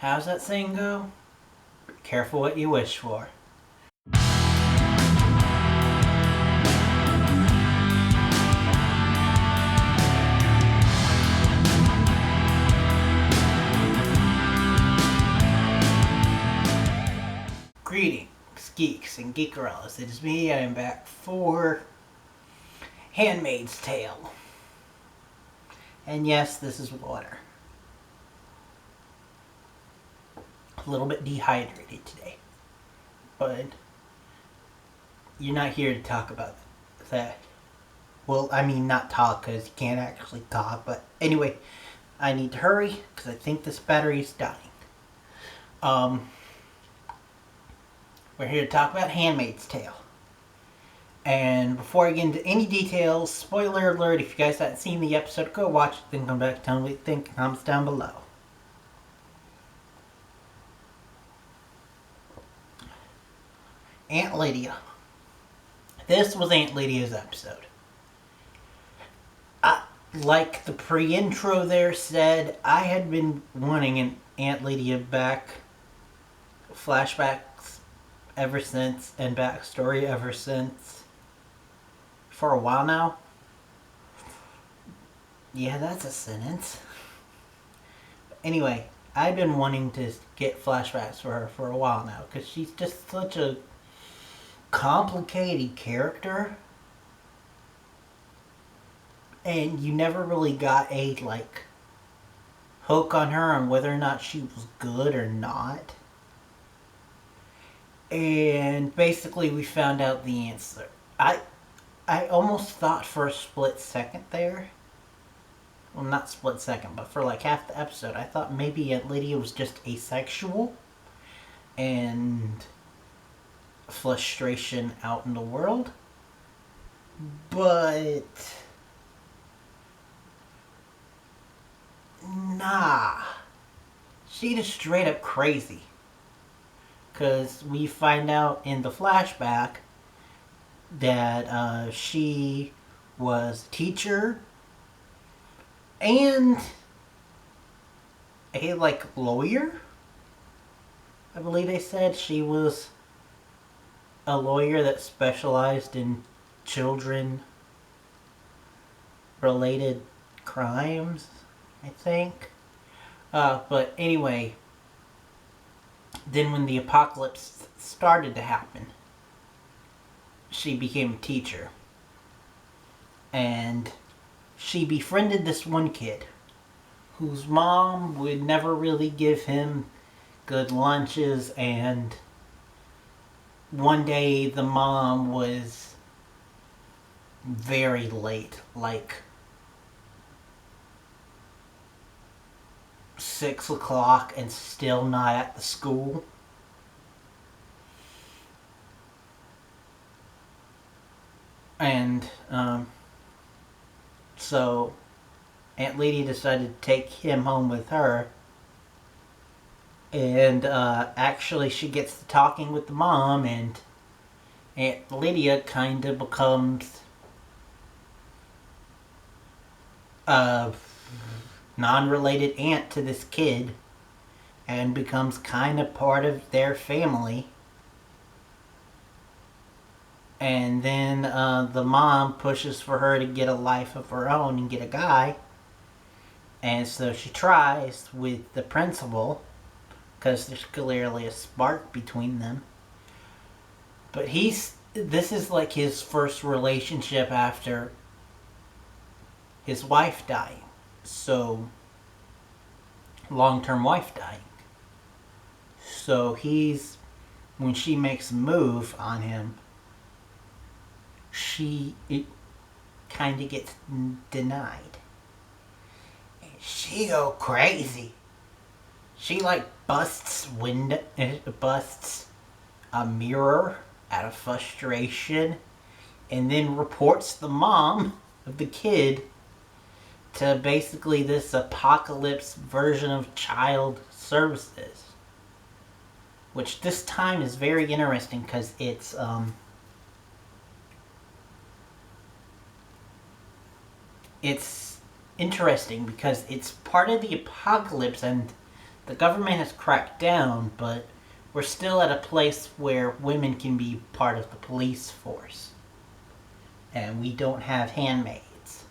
How's that saying go? Be careful what you wish for. Greetings, geeks and geekerellas. It is me. I am back for Handmaid's Tale. And yes, this is water. A little bit dehydrated today. But you're not here to talk about that. Well, I mean, not talk, because you can't actually talk. But anyway, I need to hurry, because I think this battery is dying. We're here to talk about Handmaid's Tale. And before I get into any details, spoiler alert, if you guys haven't seen the episode, go watch it, then come back and tell me what you think in comments down below. Aunt Lydia. This was Aunt Lydia's episode. Like the pre-intro there said, I had been wanting an Aunt Lydia flashbacks ever since, and backstory ever since. For a while now. Yeah, that's a sentence. Anyway, I've been wanting to get flashbacks for her for a while now, because she's just such a complicated character. And you never really got a, hook on her on whether or not she was good or not. And basically we found out the answer. I almost thought for a split second there. Well, not split second, but for half the episode, I thought maybe Aunt Lydia was just asexual. And frustration out in the world. But nah. She just straight up crazy. Because we find out in the flashback that she was a teacher and a lawyer. I believe they said she was a lawyer that specialized in children related crimes, I think. But anyway, then when the apocalypse started to happen, she became a teacher. And she befriended this one kid whose mom would never really give him good lunches, and one day the mom was very late, 6 o'clock, and still not at the school. And so Aunt Lydia decided to take him home with her. And actually she gets to talking with the mom, and Aunt Lydia kind of becomes a non-related aunt to this kid and becomes kind of part of their family. And then the mom pushes for her to get a life of her own and get a guy. And so she tries with the principal, because there's clearly a spark between them. But this is his first relationship after his wife dying. So, long-term wife dying. So when she makes a move on him, it kind of gets denied. And she go crazy. She busts a mirror out of frustration, and then reports the mom of the kid to basically this apocalypse version of child services. Which this time is very interesting, because it's interesting because it's part of the apocalypse, and the government has cracked down, but we're still at a place where women can be part of the police force. And we don't have handmaids.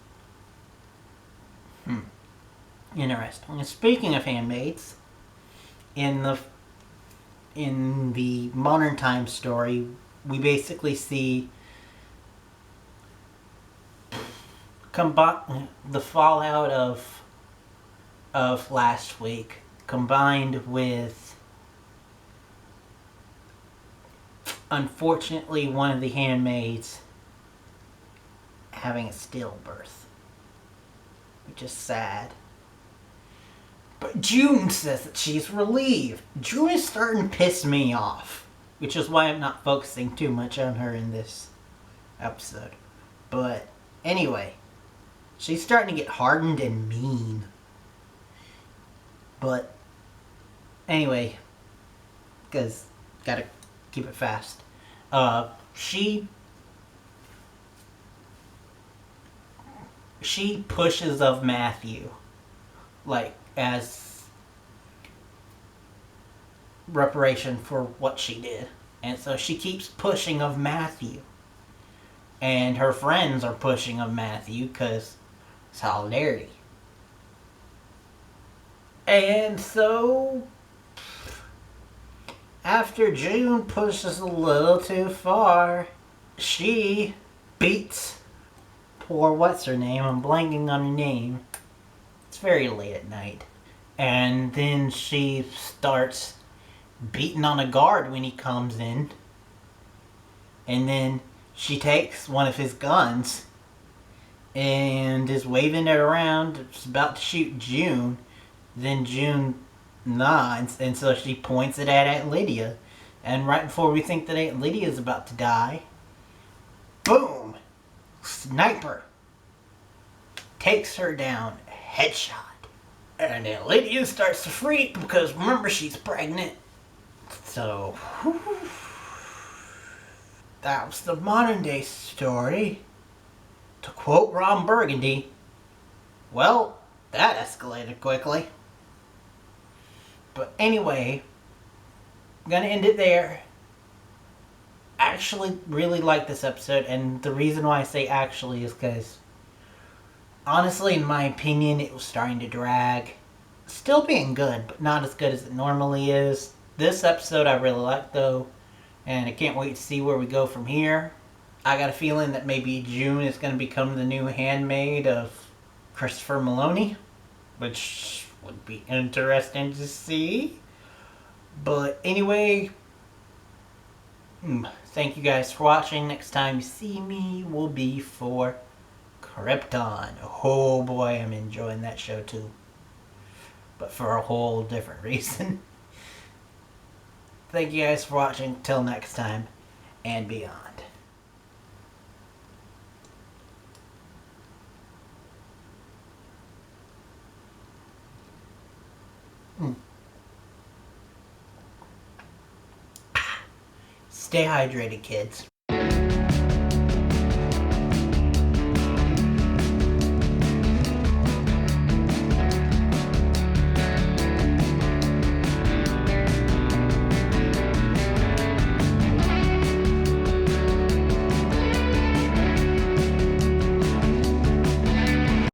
Interesting. And speaking of handmaids, in the modern time story, we basically see the fallout of last week combined with, unfortunately, one of the handmaids having a stillbirth, which is sad. But June says that she's relieved. June is starting to piss me off, which is why I'm not focusing too much on her in this episode. But anyway, she's starting to get hardened and mean. But anyway, because gotta keep it fast. She pushes of Matthew, like, as reparation for what she did. And so she keeps pushing of Matthew. And her friends are pushing of Matthew because solidarity. And so, after June pushes a little too far, she beats poor what's-her-name, I'm blanking on her name. It's very late at night. And then she starts beating on a guard when he comes in. And then she takes one of his guns and is waving it around. It's about to shoot June. Then June nods, and so she points it at Aunt Lydia. And right before we think that Aunt Lydia is about to die, boom! Sniper takes her down, headshot. And Aunt Lydia starts to freak because remember, she's pregnant. So, that was the modern day story. To quote Ron Burgundy, well, that escalated quickly. But anyway, I'm gonna end it there. I actually really like this episode, and the reason why I say actually is because, honestly, in my opinion, it was starting to drag. Still being good, but not as good as it normally is. This episode I really like, though, and I can't wait to see where we go from here. I got a feeling that maybe June is going to become the new handmaid of Christopher Maloney, which would be interesting to see. But anyway, thank you guys for watching. Next time you see me will be for Krypton. Oh boy, I'm enjoying that show too. But for a whole different reason. Thank you guys for watching. Till next time and beyond. Stay hydrated, kids.